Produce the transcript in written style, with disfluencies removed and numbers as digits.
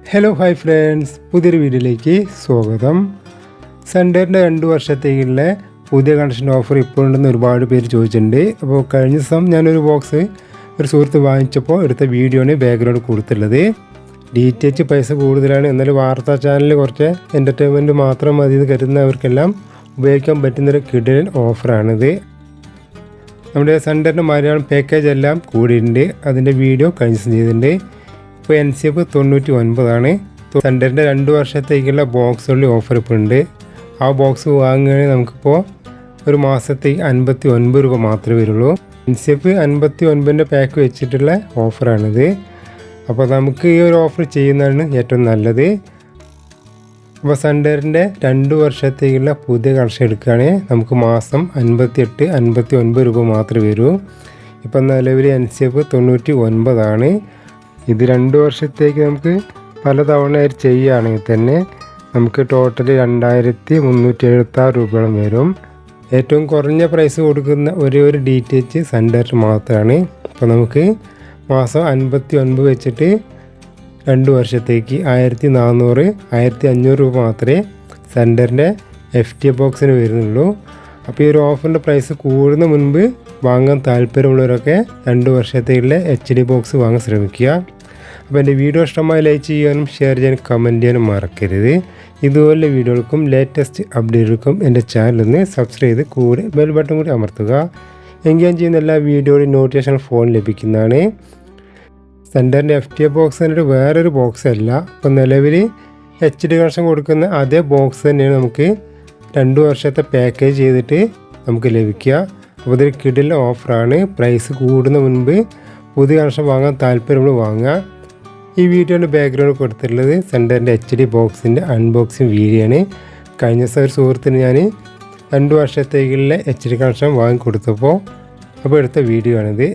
Hello hi friends, പുതിയൊരു വീഡിയോയിലേക്ക് സ്വാഗതം. സെൻറ്ററിൻ്റെ 2 വർഷത്തേക്കുള്ള പുതിയ കണക്ഷൻ ഓഫർ ഇപ്പോഴുണ്ടെന്ന് ഒരുപാട് പേര് ചോദിച്ചിട്ടുണ്ട്. അപ്പോൾ കഴിഞ്ഞ ദിവസം ഞാനൊരു ബോക്സ് ഒരു സുഹൃത്ത് വാങ്ങിച്ചപ്പോൾ എടുത്ത വീഡിയോയാണ് ബാക്ക്ഗ്രൗണ്ട് കൊടുത്തുള്ളത്. DTH പൈസ കൂടുതലാണ്, എന്നാലും വാർത്താ ചാനലിൽ കുറച്ച് എൻ്റർടൈൻമെൻറ്റ് മാത്രം മതി എന്ന് കരുതുന്നവർക്കെല്ലാം ഉപയോഗിക്കാൻ പറ്റുന്നൊരു കിടിലൻ ഓഫറാണിത്. നമ്മുടെ സെൻറ്ററിൻ്റെ മലയാളം പാക്കേജ് എല്ലാം കൂടിയിട്ടുണ്ട്. അതിൻ്റെ വീഡിയോ കഴിഞ്ഞ ദിവസം ചെയ്തിട്ടുണ്ട്. ഇപ്പോൾ NCF 99 സെൻറ്ററിൻ്റെ 2 വർഷത്തേക്കുള്ള ബോക്സുകളിൽ ഓഫർ ഇപ്പോൾ ഉണ്ട്. ആ ബോക്സ് വാങ്ങുകയാണെങ്കിൽ നമുക്കിപ്പോൾ ഒരു മാസത്തേക്ക് 59 രൂപ മാത്രമേ വരുള്ളൂ. NCF 59 പാക്ക് വെച്ചിട്ടുള്ള ഓഫറാണിത്. അപ്പോൾ നമുക്ക് ഈ ഒരു ഓഫർ ചെയ്യുന്നതാണ് ഏറ്റവും നല്ലത്. അപ്പോൾ സെൻറ്ററിൻ്റെ 2 വർഷത്തേക്കുള്ള പുതിയ കണക്ഷൻ എടുക്കുകയാണെങ്കിൽ നമുക്ക് മാസം 59 രൂപ മാത്രമേ വരൂ. ഇപ്പം നിലവിൽ NCF 99. ഇത് 2 വർഷത്തേക്ക് നമുക്ക് പല തവണയായിട്ട് ചെയ്യുകയാണെങ്കിൽ തന്നെ നമുക്ക് ടോട്ടൽ 2376 രൂപയോളം വരും. ഏറ്റവും കുറഞ്ഞ പ്രൈസ് കൊടുക്കുന്ന ഒരേ ഒരു DTH സെൻറ്ററിൽ മാത്രമാണ്. അപ്പോൾ നമുക്ക് മാസം 59 വെച്ചിട്ട് 2 വർഷത്തേക്ക് 1400-1500 രൂപ മാത്രമേ സെൻറ്ററിൻ്റെ FTA ബോക്സിന് വരുന്നുള്ളൂ. അപ്പോൾ ഈ ഒരു ഓഫറിൻ്റെ പ്രൈസ് കൂടുന്ന മുൻപ് വാങ്ങാൻ താല്പര്യമുള്ളവരൊക്കെ 2 വർഷത്തേക്കുള്ള HD ബോക്സ് വാങ്ങാൻ ശ്രമിക്കുക. അപ്പോൾ എൻ്റെ വീഡിയോ ഇഷ്ടമായി ലൈക്ക് ചെയ്യാനും ഷെയർ ചെയ്യാനും കമൻറ്റ് ചെയ്യാനും മറക്കരുത്. ഇതുപോലെ വീഡിയോകൾക്കും ലേറ്റസ്റ്റ് അപ്ഡേറ്റുകൾക്കും എൻ്റെ ചാനലൊന്ന് സബ്സ്ക്രൈബ് ചെയ്ത് കൂടെ ബെൽ ബട്ടൺ കൂടി അമർത്തുക. എങ്കിൽ ഞാൻ ചെയ്യുന്ന എല്ലാ വീഡിയോയുടെ നോട്ടിഫിക്കേഷൻ ഫോൺ ലഭിക്കുന്നതാണ്. സെൻറ്ററിൻ്റെ FTA ബോക്സിൻ്റെ വേറൊരു ബോക്സ് അല്ല. അപ്പോൾ നിലവിൽ HD കണക്ഷൻ കൊടുക്കുന്ന അതേ ബോക്സ് തന്നെയാണ് നമുക്ക് 2 വർഷത്തെ പാക്കേജ് ചെയ്തിട്ട് നമുക്ക് ലഭിക്കുക. അപ്പോൾ ഇതൊരു കിടിലൻ ഓഫറാണ്. പ്രൈസ് കൂടുന്ന മുൻപ് പുതിയ കണക്ഷൻ വാങ്ങാൻ താല്പര്യമുള്ള വാങ്ങുക. ഈ വീഡിയോയുടെ ബാക്ക്ഗ്രൗണ്ട് കൊടുത്തിട്ടുള്ളത് സെൻറ്ററിൻ്റെ HD ബോക്സിൻ്റെ അൺബോക്സിങ് വീഡിയോ ആണ്. കഴിഞ്ഞ ദിവസം ഒരു സുഹൃത്തിന് ഞാൻ 2 വർഷത്തേക്കുള്ള HD കണക്ഷൻ വാങ്ങിക്കൊടുത്തപ്പോൾ എടുത്ത വീഡിയോ ആണിത്.